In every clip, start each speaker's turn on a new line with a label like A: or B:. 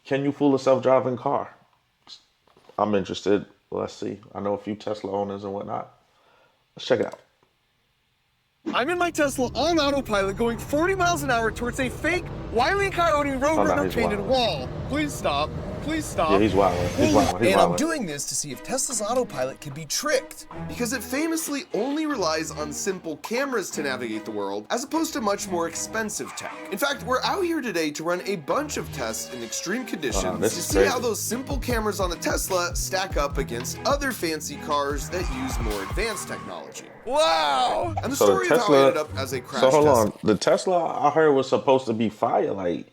A: Can you fool a self-driving car? I'm interested. Let's see. I know a few Tesla owners and whatnot. Let's check it out.
B: I'm in my Tesla on autopilot going 40 miles an hour towards a fake Wile E. Coyote Roadrunner painted wall. Please stop. Please stop.
A: Yeah, he's wilding. He's wilding. He's
B: And I'm
A: wilding.
B: doing this to see if Tesla's autopilot can be tricked, because it famously only relies on simple cameras to navigate the world, as opposed to much more expensive tech. In fact, we're out here today to run a bunch of tests in extreme conditions to see how those simple cameras on the Tesla stack up against other fancy cars that use more advanced technology. Wow! And the story of how I ended up as a crash test.
A: So hold on. The Tesla I heard was supposed to be fire. Like,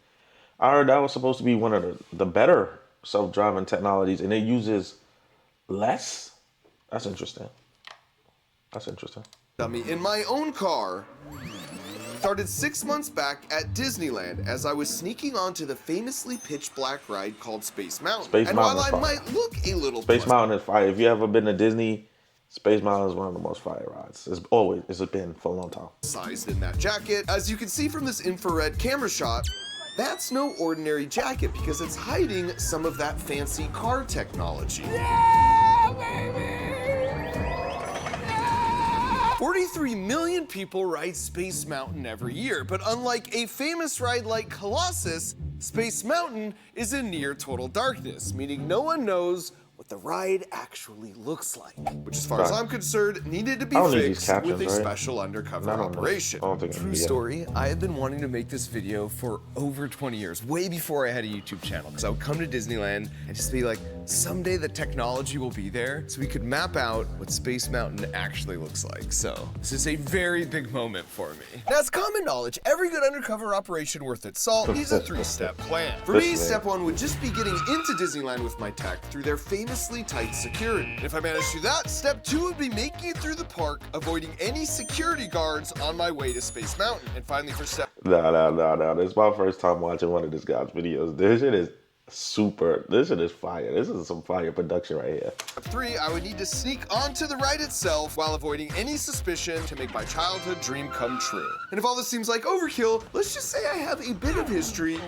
A: I heard that was supposed to be one of the better self-driving technologies, and it uses less. That's interesting. That's interesting.
B: In my own car, started 6 months back at Disneyland as I was sneaking onto the famously pitch black ride called Space Mountain.
A: Space
B: and
A: Mountain
B: while I
A: is fire.
B: might look a little
A: Space Mountain is fire. If you ever been to Disney, Space Mountain is one of the most fire rides. It's been for a long time.
B: Sized in that jacket, as you can see from this infrared camera shot, that's no ordinary jacket because it's hiding some of that fancy car technology. Yeah, baby! Yeah! 43 million people ride Space Mountain every year, but unlike a famous ride like Colossus, Space Mountain is in near total darkness, meaning no one knows what the ride actually looks like, which as far as I'm concerned, needed to be fixed with a special undercover operation. True story, I have been wanting to make this video for over 20 years, way before I had a YouTube channel, because I would come to Disneyland and just be like, someday the technology will be there so we could map out what Space Mountain actually looks like. So this is a very big moment for me. Now, it's common knowledge, every good undercover operation worth its salt needs a 3-step plan. For me, step 1 would just be getting into Disneyland with my tech through their famously tight security. And if I managed to do that, step 2 would be making it through the park, avoiding any security guards on my way to Space Mountain. And finally, for step...
A: No. This is my first time watching one of this guy's videos. This shit is fire. This is some fire production right here.
B: Step 3, I would need to sneak onto the ride itself while avoiding any suspicion to make my childhood dream come true. And if all this seems like overkill, let's just say I have a bit of history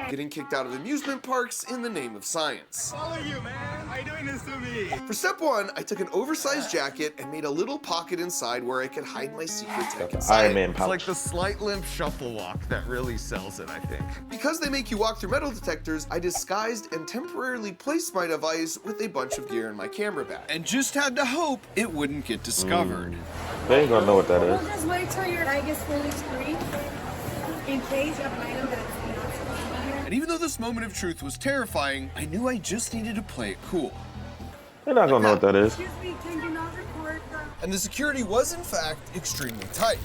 B: getting kicked out of amusement parks in the name of science.
C: Follow you, man. Why are you doing this to me?
B: For step 1, I took an oversized jacket and made a little pocket inside where I could hide my secret tech inside.
A: Iron Man pouch.
B: It's like the slight limp shuffle walk that really sells it, I think. Because they make you walk through metal detectors, I disguised and temporarily placed my device with a bunch of gear in my camera bag. And just had to hope it wouldn't get discovered.
A: They ain't gonna know what that is.
D: We'll just wait till your bag is fully screened in case you have an item that's not supposed to be here.
B: And even though this moment of truth was terrifying, I knew I just needed to play it cool.
A: They're not gonna know what that is.
D: Excuse me, can you not record the...
B: And the security was in fact extremely tight.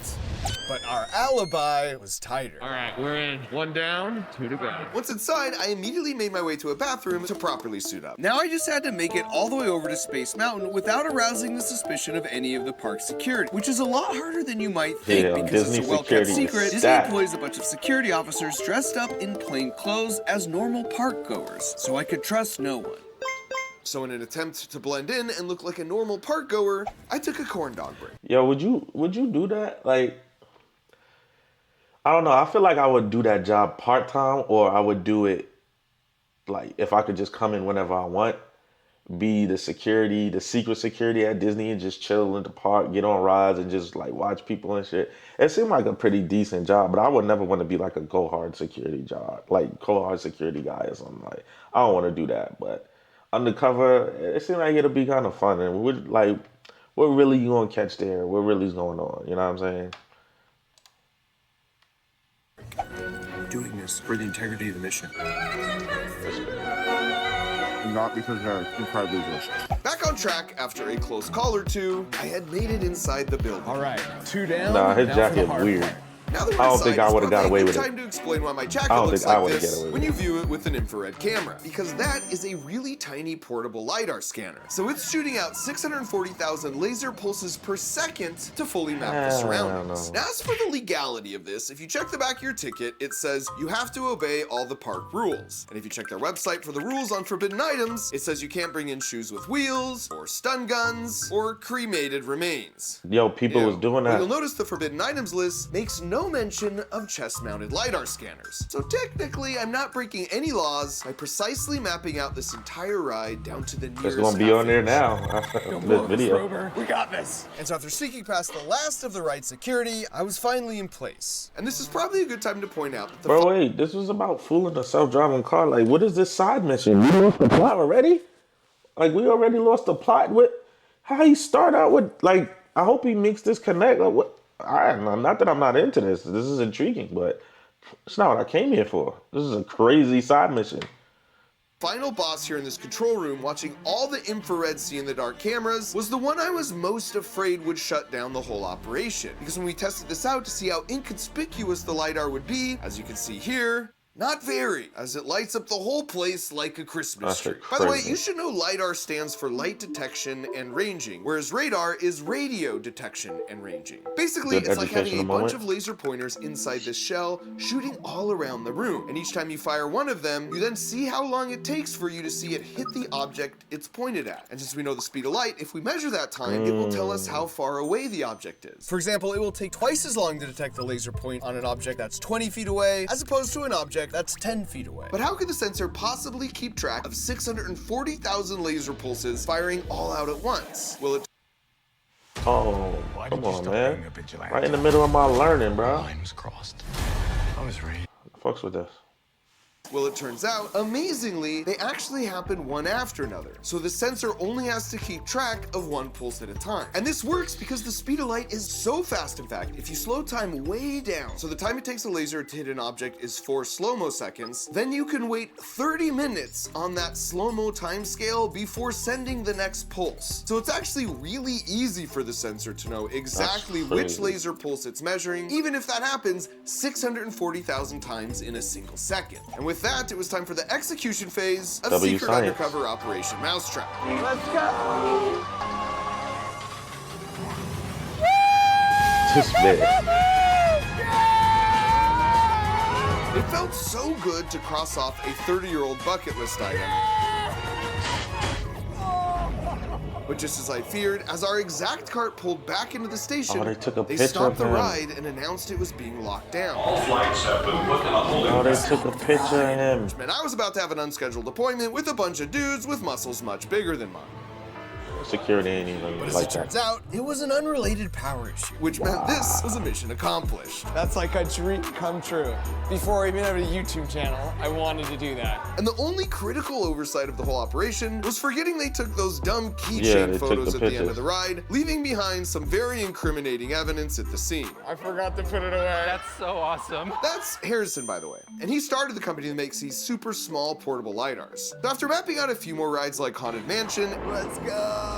B: But our alibi was tighter.
E: All right, we're in. 1 down, 2 to go.
B: Once inside, I immediately made my way to a bathroom to properly suit up. Now I just had to make it all the way over to Space Mountain without arousing the suspicion of any of the park security, which is a lot harder than you might think because
A: Disney
B: it's a well-kept
A: security is
B: secret. Disney
A: stacked.
B: employs a bunch of security officers dressed up in plain clothes as normal park goers, so I could trust no one. So in an attempt to blend in and look like a normal park goer, I took a corn dog break.
A: Yo, would you do that? Like, I don't know. I feel like I would do that job part-time, or I would do it like if I could just come in whenever I want, be the security, the secret security at Disney, and just chill in the park, get on rides, and just like watch people and shit. It seemed like a pretty decent job, but I would never want to be like a go hard security job, like go hard security guy or something. Like, I don't want to do that, but undercover, it seemed like it'll be kind of fun. And what really you gonna catch there? What really is going on? You know what I'm saying?
B: Doing this for the integrity of the mission.
C: Not because they're incredibly delicious.
B: Back on track after a close call or two, I had made it inside the building. All right, 2 down.
A: Nah, his
B: now for the
A: jacket
B: hard
A: weird.
B: part. Now that
A: I don't think I would have got away with it.
B: Time to explain why my jacket
A: I don't
B: looks
A: think I
B: like
A: would've
B: this
A: get away with
B: when
A: it.
B: you view it with an infrared camera, because that is a really tiny portable LiDAR scanner. So it's shooting out 640,000 laser pulses per second to fully map the surroundings. Now, as for the legality of this, if you check the back of your ticket, it says you have to obey all the park rules. And if you check their website for the rules on forbidden items, it says you can't bring in shoes with wheels, or stun guns, or cremated remains.
A: Yo, people was doing
B: You'll
A: that.
B: notice the forbidden items list makes no no mention of chest-mounted LiDAR scanners. So technically, I'm not breaking any laws by precisely mapping out this entire ride down to the nearest
A: It's gonna be on there
B: half
A: now. This video.
B: we got this. And so after sneaking past the last of the ride security, I was finally in place. And this is probably a good time to point out that the
A: Bro, wait, this was about fooling a self-driving car. Like, what is this side mission? We lost the plot already? Like, we already lost the plot with how he start out with, like, I hope he makes this connect. Like, what? Not that I'm not into this. This is intriguing, but it's not what I came here for. This is a crazy side mission.
B: final boss here in this control room, watching all the infrared see-in-the-dark cameras, was the one I was most afraid would shut down the whole operation. Because when we tested this out to see how inconspicuous the LiDAR would be, as you can see here, not very, as it lights up the whole place like a Christmas tree. By the way, you should know LiDAR stands for light detection and ranging, whereas radar is radio detection and ranging. Basically, it's like having a bunch of laser pointers inside this shell, shooting all around the room. And each time you fire one of them, you then see how long it takes for you to see it hit the object it's pointed at. And since we know the speed of light, if we measure that time, it will tell us how far away the object is. For example, it will take twice as long to detect the laser point on an object that's 20 feet away, as opposed to an object that's 10 feet away. But how could the sensor possibly keep track of 640,000 laser pulses firing all out at once? Will it...
A: Oh, come on, man. Right in the middle of my learning, bro.
F: Line was crossed. I was ready.
A: Fucks with this.
B: Well, it turns out, amazingly, they actually happen one after another. So the sensor only has to keep track of one pulse at a time. And this works because the speed of light is so fast, in fact, if you slow time way down, so the time it takes a laser to hit an object is 4 slow-mo seconds, then you can wait 30 minutes on that slow-mo time scale before sending the next pulse. So it's actually really easy for the sensor to know exactly which laser pulse it's measuring, even if that happens 640,000 times in a single second. And with that, it was time for the execution phase of Secret Undercover Operation Mousetrap.
C: Let's go!
A: This man.
B: It felt so good to cross off a 30-year-old bucket list item. But just as I feared, as our exact cart pulled back into the station,
A: they took a
B: they
A: picture
B: stopped
A: of
B: the
A: him.
B: ride and announced it was being locked down.
G: All flights have been put in a holding
A: Oh, they took a picture of him.
B: And I was about to have an unscheduled appointment with a bunch of dudes with muscles much bigger than mine.
A: Security ain't even
B: But as
A: like
B: it
A: that.
B: turns out, it was an unrelated power issue, which meant this was a mission accomplished.
H: That's like a dream come true. Before I even had a YouTube channel, I wanted to do that.
B: And the only critical oversight of the whole operation was forgetting they took those dumb
A: Yeah,
B: keychain
A: they took
B: photos
A: the
B: at the end
A: pictures.
B: of the ride, leaving behind some very incriminating evidence at the scene.
H: I forgot to put it away. That's so awesome.
B: That's Harrison, by the way. And he started the company that makes these super small portable LiDARs. So after mapping out a few more rides like Haunted Mansion, let's go!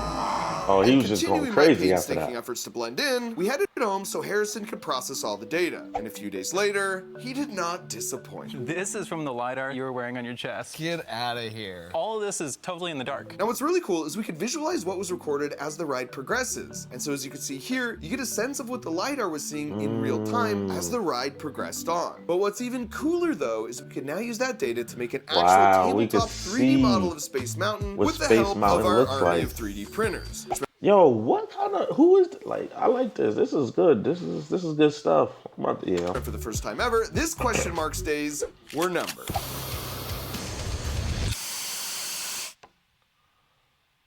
A: Oh, he
B: and
A: was just
B: continuing
A: going
B: my
A: crazy after
B: painstaking
A: that.
B: efforts to blend in, we headed home so Harrison could process all the data. And a few days later, he did not disappoint.
I: This is from the LiDAR you were wearing on your chest.
H: Get out of here.
I: All of this is totally in the dark.
B: Now what's really cool is we could visualize what was recorded as the ride progresses. And so as you can see here, you get a sense of what the LiDAR was seeing in real time as the ride progressed on. But what's even cooler though is we can now use that data to make an actual
A: Wow, we
B: tabletop
A: could
B: 3D
A: see
B: model of Space Mountain
A: what
B: with the
A: Space
B: help of
A: Mountain
B: our
A: looks
B: army
A: like.
B: of 3D printers.
A: Yo, what kind of, who is, like, I like this. This is good. This is good stuff. I'm about to, yeah.
B: For the first time ever, this question marks days were numbered.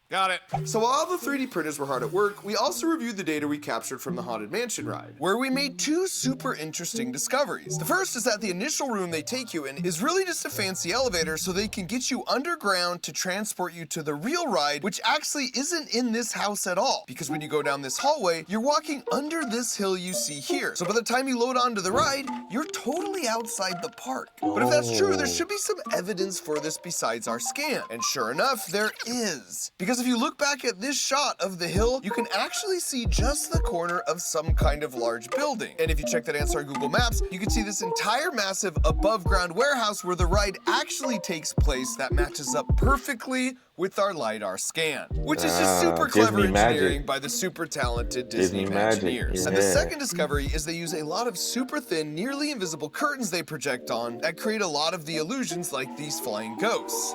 H: Got it.
B: So while all the 3D printers were hard at work, we also reviewed the data we captured from the Haunted Mansion ride, where we made 2 super interesting discoveries. The first is that the initial room they take you in is really just a fancy elevator so they can get you underground to transport you to the real ride, which actually isn't in this house at all. Because when you go down this hallway, you're walking under this hill you see here. So by the time you load onto the ride, you're totally outside the park. But if that's true, there should be some evidence for this besides our scan. And sure enough, there is. Because if you look back at this shot of the hill, you can actually see just the corner of some kind of large building. And if you check that answer on Google Maps, you can see this entire massive above ground warehouse where the ride actually takes place that matches up perfectly with our LiDAR scan, which is just super clever
A: Disney magic.
B: engineering by the super talented Disney
A: magic,
B: Imagineers. And the
A: yeah.
B: second discovery is they use a lot of super thin, nearly invisible curtains they project on that create a lot of the illusions like these flying ghosts.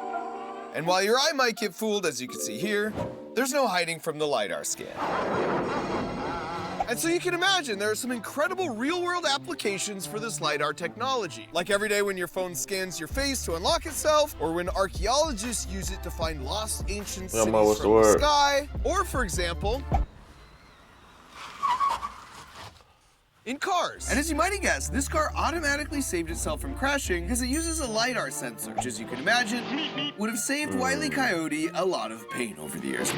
B: And while your eye might get fooled, as you can see here, there's no hiding from the LiDAR scan. And so you can imagine there are some incredible real-world applications for this LiDAR technology. Like every day when your phone scans your face to unlock itself, or when archaeologists use it to find lost ancient cities from the sky, or for example, in cars. And as you might have guessed, this car automatically saved itself from crashing because it uses a LiDAR sensor, which as you can imagine, would have saved Wile E. Coyote a lot of pain over the years.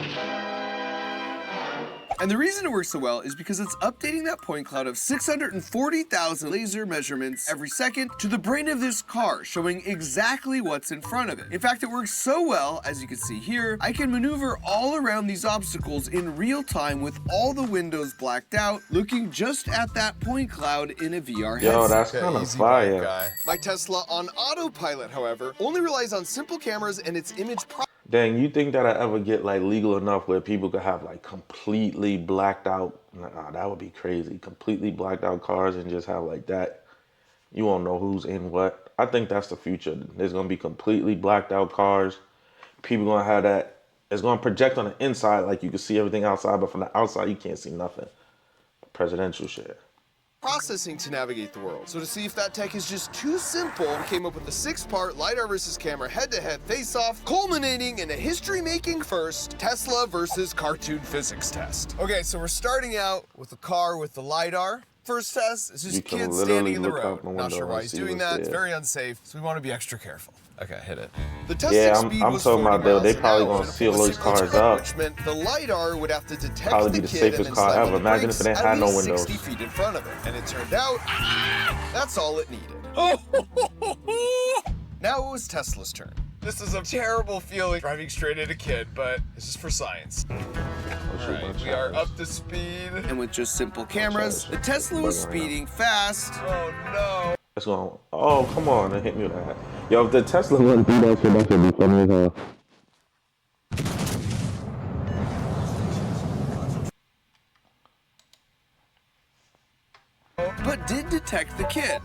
B: And the reason it works so well is because it's updating that point cloud of 640,000 laser measurements every second to the brain of this car, showing exactly what's in front of it. In fact, it works so well, as you can see here, I can maneuver all around these obstacles in real time with all the windows blacked out, looking just at that point cloud in a VR headset.
A: Yo, that's kind of fire.
B: My Tesla on autopilot, however, only relies on simple cameras and its image processing.
A: Dang, you think that I ever get like legal enough where people could have like completely blacked out? Nah, that would be crazy. Completely blacked out cars and just have like that. You won't know who's in what. I think that's the future. There's gonna be completely blacked out cars. People gonna have that. It's gonna project on the inside like you can see everything outside, but from the outside you can't see nothing. Presidential shit.
B: Processing to navigate the world. So to see if that tech is just too simple, we came up with a 6-part LiDAR versus camera head-to-head face-off, culminating in a history-making first Tesla versus cartoon physics test. Okay, so we're starting out with a car with the LiDAR. First test is just a kid standing in the road. Not sure why he's doing that. It's very unsafe, so we want to be extra careful. Okay, hit it. The testing speed was 40 miles an hour.
A: They probably gonna seal those cars up.
B: Which meant the LiDAR would have to detect
A: probably
B: the
A: be the
B: kid
A: safest
B: and then
A: car
B: slam
A: ever.
B: on the
A: Imagine
B: brakes
A: if it didn't
B: at
A: have no
B: least
A: windows.
B: 60 feet in front of it. And it turned out, that's all it needed. Now it was Tesla's turn. This is a terrible feeling driving straight at a kid, but this is for science. Alright, we are up to speed. And with just simple cameras, the Tesla was speeding fast. Oh no.
A: It's going, oh, come on, it hit me with that. Yo, if the Tesla wouldn't do that shit, that should be funny as hell.
B: But did detect the kid.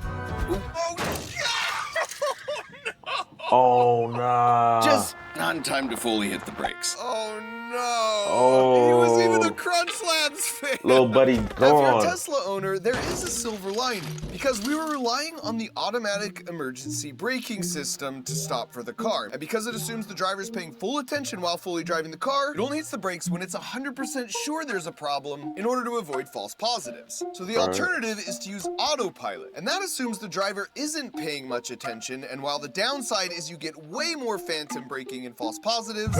A: Oh, nah.
B: Just not in time to fully hit the brakes. Oh no!
A: Oh.
B: He was even a Crunch Labs fan!
A: Little buddy
B: Now, if you're a
A: gone.
B: Tesla owner, there is a silver lining, because we were relying on the automatic emergency braking system to stop for the car. And because it assumes the driver's paying full attention while fully driving the car, it only hits the brakes when it's 100% sure there's a problem in order to avoid false positives. So the alternative is to use autopilot, and that assumes the driver isn't paying much attention, and while the downside is you get way more phantom braking and false positives,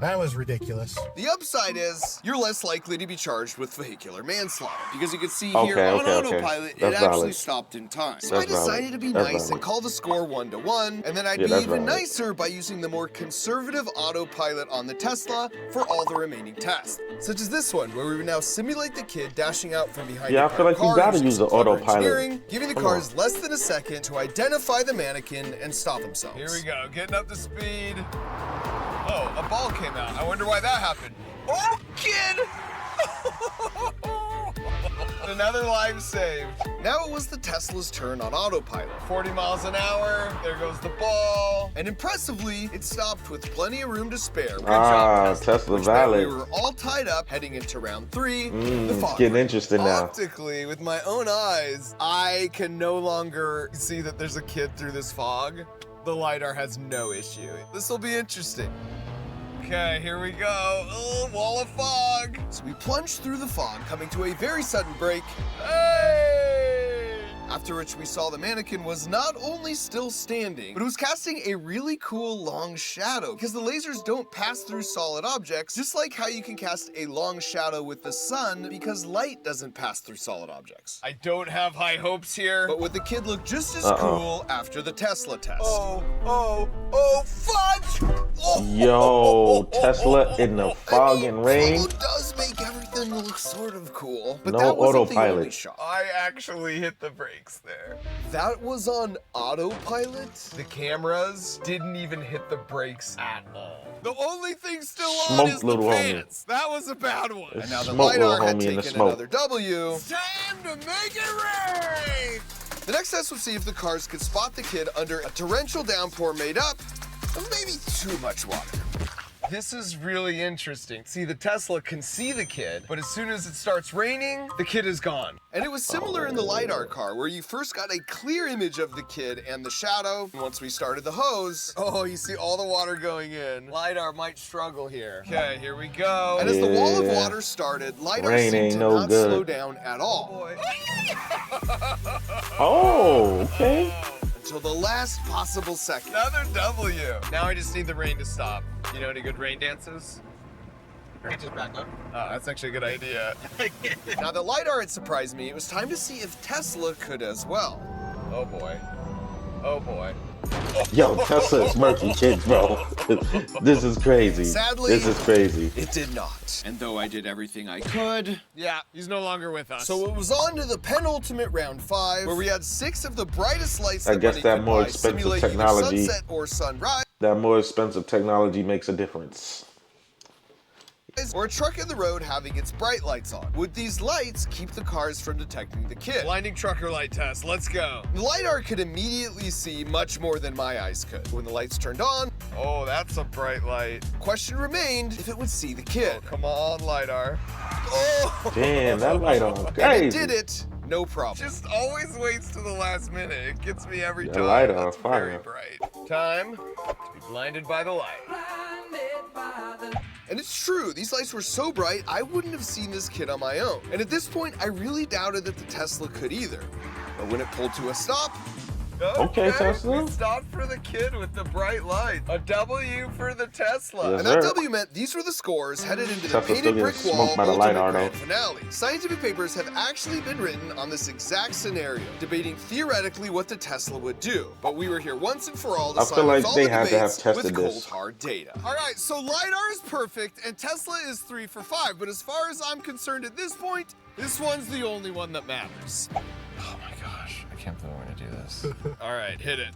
C: that was ridiculous.
B: the upside is you're less likely to be charged with vehicular manslaughter, because you can see here on autopilot, it actually stopped in time. So I decided to be nice and call the score 1-1, and then I'd be even nicer by using the more conservative autopilot on the Tesla for all the remaining tests, such as this one, where we would now simulate the kid dashing out from behind
A: Yeah,
B: a
A: I feel like you
B: car
A: gotta
B: using
A: use the
B: clever
A: autopilot.
B: engineering, giving the cars less than a second to identify the mannequin and stop themselves.
H: Here we go, getting up to speed. Oh, a ball came out. I wonder why that happened. Oh, kid! Another life saved.
B: Now it was the Tesla's turn on autopilot.
H: 40 miles an hour, there goes the ball.
B: And impressively, it stopped with plenty of room to spare. Good
A: Ah,
B: job,
A: Tesla
B: which meant
A: valid.
B: we were all tied up heading into round 3. The
A: It's
B: fog.
A: getting interesting now.
B: Optically, with my own eyes, I can no longer see that there's a kid through this fog. The LiDAR has no issue. This will be interesting.
H: Okay, here we go. Oh, wall of fog.
B: So we plunged through the fog, coming to a very sudden break.
H: Hey!
B: After which we saw the mannequin was not only still standing, but it was casting a really cool long shadow, because the lasers don't pass through solid objects, just like how you can cast a long shadow with the sun, because light doesn't pass through solid objects.
H: I don't have high hopes here.
B: But would the kid look just as cool after the Tesla test?
H: Oh, fudge! Oh,
A: Yo, Tesla in the fog and rain.
B: It does make everything look sort of cool, but
A: No
B: that wasn't the
A: autopilot.
B: only shot.
H: I actually hit the brakes there.
B: That was on autopilot?
H: The cameras didn't even hit the brakes at all. The only thing still on
A: Smoked
H: is the
A: little homie.
H: pants. That was a bad one.
B: And now the
A: Smoke, little
B: LiDAR had
A: homie, in the
B: taken
A: smoke.
B: another W.
H: Time to make it rain!
B: The next test would see if the cars could spot the kid under a torrential downpour made up of maybe too much water. This is really interesting. See, the Tesla can see the kid, but as soon as it starts raining, the kid is gone. And it was similar in the LiDAR car, where you first got a clear image of the kid and the shadow. And once we started the hose, oh, you see all the water going in. LiDAR might struggle here. Okay, here we go. And as the wall of water started, LiDAR
A: Rain
B: seemed
A: ain't
B: to
A: no
B: not
A: good.
B: slow down at all.
A: Oh, okay.
B: Until the last possible second. Another W. Now I just need the rain to stop. You know any good rain dances?
H: Just back up.
B: Oh, that's actually a good idea. Now the LiDAR had surprised me. It was time to see if Tesla could as well. Oh boy. Oh boy.
A: Yo, Tesla is murky kids, bro. This is crazy.
B: Sadly,
A: this is crazy.
B: It did not. And though I did everything I could,
H: Yeah, he's no longer with us.
B: so it was on to the penultimate round 5, where we had 6 of the brightest lights
A: I
B: that
A: guess
B: money
A: that
B: could
A: more
B: buy
A: expensive
B: simulate either
A: technology-
B: sunset or sunrise,
A: That more expensive technology makes a difference.
B: or a truck in the road having its bright lights on. Would these lights keep the cars from detecting the kid?
H: Blinding trucker light test. Let's go.
B: The LiDAR could immediately see much more than my eyes could. When the lights turned on,
H: Oh, that's a bright light.
B: question remained if it would see the kid.
H: Come on, LiDAR.
B: Oh!
A: Damn, that light on
B: And it
A: crazy.
B: did it, no problem.
H: Just always waits to the last minute. It gets me every
A: That
H: time.
A: light on
H: That's
A: fire.
H: very bright. Time to be blinded by the light.
B: And it's true, these lights were so bright, I wouldn't have seen this kid on my own. And at this point, I really doubted that the Tesla could either. But when it pulled to a stop,
A: Okay, Tesla.
H: We stopped for the kid with the bright light. A W for the Tesla.
A: Yes,
B: and that
A: sir.
B: W meant these were the scores headed into the
A: Tesla still
B: painted
A: getting
B: brick wall
A: smoked by the
B: ultimate
A: LiDAR,
B: grand
A: though.
B: finale. Scientific papers have actually been written on this exact scenario, debating theoretically what the Tesla would do. But we were here once and for all to
A: I feel
B: silence
A: like
B: all
A: they
B: the
A: had to have
B: debates
A: tested
B: with cold
A: this.
B: hard data.
H: All right, so LiDAR is perfect and Tesla is 3 for 5. But as far as I'm concerned at this point, this one's the only one that matters.
F: Oh my gosh, I can't believe we're gonna do this.
H: All right, hit it.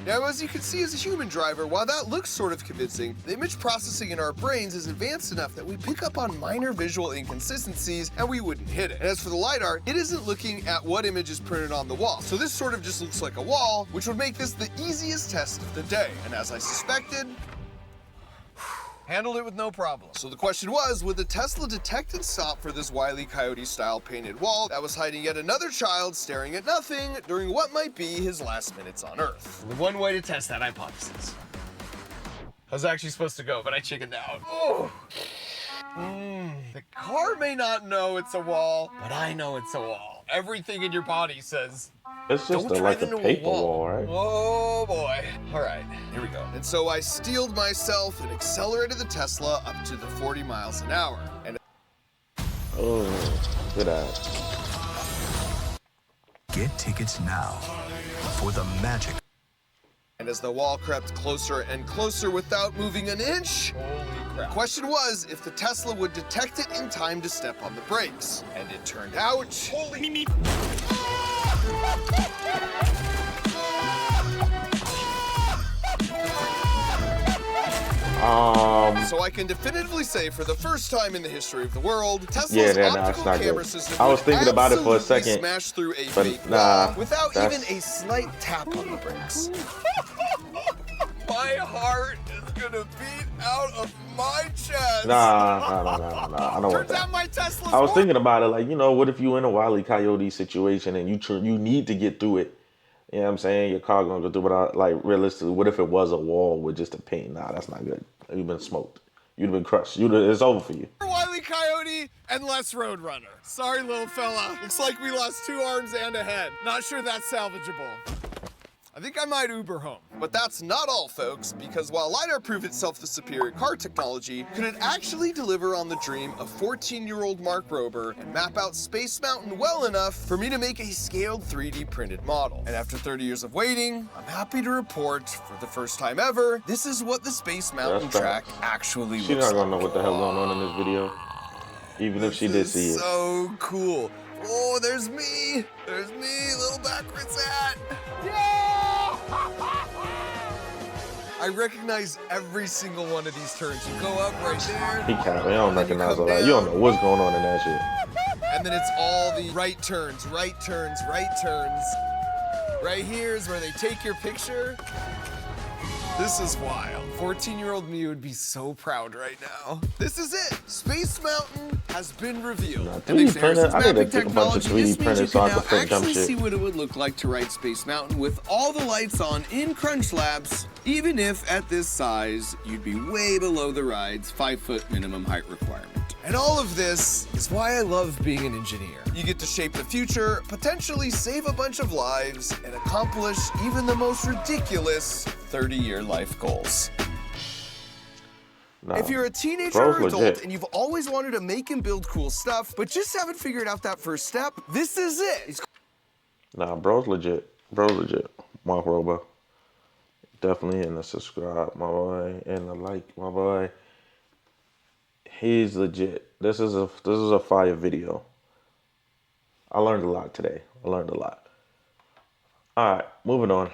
B: Now, as you can see as a human driver, while that looks sort of convincing, the image processing in our brains is advanced enough that we pick up on minor visual inconsistencies and we wouldn't hit it. And as for the LiDAR, it isn't looking at what image is printed on the wall. So this sort of just looks like a wall, which would make this the easiest test of the day. And as I suspected, handled it with no problem. So the question was, would the Tesla detect and stop for this Wile E. Coyote-style painted wall that was hiding yet another child staring at nothing during what might be his last minutes on Earth?
H: Only one way to test that hypothesis. I was actually supposed to go, but I chickened out. Oh. The car may not know it's a wall, but I know it's a wall. Everything in your body says,
A: It's just
B: Don't
A: like
B: drive
A: a
B: into a
A: paper
B: wall.
A: wall, right?
H: oh boy. All right, here we go.
B: And so I steeled myself and accelerated the Tesla up to the 40 miles an hour. And
A: Oh, good eye.
J: Get tickets now for the magic.
B: as the wall crept closer and closer without moving an inch,
H: Holy
B: the
H: crap.
B: question was if the Tesla would detect it in time to step on the brakes. And it turned out...
H: Holy
B: So I can definitively say, for the first time in the history of the world, Tesla's
A: Yeah, nah,
B: optical
A: it's not
B: camera
A: good.
B: system
A: I was
B: would
A: thinking about it for a
B: absolutely
A: second,
B: smash through a
A: but
B: fake
A: nah,
B: wall without
A: that's-
B: even a slight tap on the brakes.
H: My heart is gonna beat out of my chest.
A: Nah. I don't want
H: Turns
A: that.
H: out my Tesla's
A: I was
H: more-
A: thinking about it, like, you know, what if you in a Wile E. Coyote situation and you need to get through it? You know what I'm saying? Your car gonna go through, but like realistically, what if it was a wall with just a paint? Nah, that's not good. You've been smoked. You'd been crushed. It's over for you.
H: Wile E. Coyote and less Roadrunner. Sorry, little fella. Looks like we lost 2 arms and a head. Not sure that's salvageable. I think I might Uber home.
B: But that's not all, folks, because while LiDAR proved itself the superior car technology, could it actually deliver on the dream of 14-year-old Mark Rober and map out Space Mountain well enough for me to make a scaled 3D printed model? And after 30 years of waiting, I'm happy to report, for the first time ever, this is what the Space Mountain
A: That's
B: track
A: facts.
B: actually
A: She's
B: looks
A: not gonna know
B: like.
A: what the hell going on in this video, even if she did
B: This
A: see
B: is
A: it.
B: so cool. Oh, there's me. There's me, little backwards hat. I recognize every single one of these turns. You go up right there.
A: He can't. They don't
B: and then you
A: recognize
B: come
A: all that. You don't
B: down,
A: know what's going on in that shit.
B: And then it's all the right turns, right turns, right turns. Right here is where they take your picture. This is wild. 14-year-old me would be so proud right now. This is it. Space Mountain has been revealed.
A: Nah,
B: And thanks to
A: 3D printer?
B: Harrison's
A: I need to
B: mapping
A: get a bunch of
B: technology,
A: 3D
B: this means you
A: printers so
B: can
A: I
B: now
A: can print dumb
B: actually
A: shit.
B: see what it would look like to ride Space Mountain with all the lights on in Crunch Labs, even if at this size, you'd be way below the ride's 5-foot minimum height requirement. And all of this is why I love being an engineer. You get to shape the future, potentially save a bunch of lives, and accomplish even the most ridiculous 30-year life goals.
A: Nah,
B: If you're a teenager
A: bro's
B: or adult
A: legit.
B: and you've always wanted to make and build cool stuff, but just haven't figured out that first step, this is it.
A: Nah, bro's legit. Bro's legit. Mark Rober. Definitely in the subscribe, my boy. And the like, my boy. He's legit. This is a fire video. I learned a lot today. I learned a lot. All right, moving on.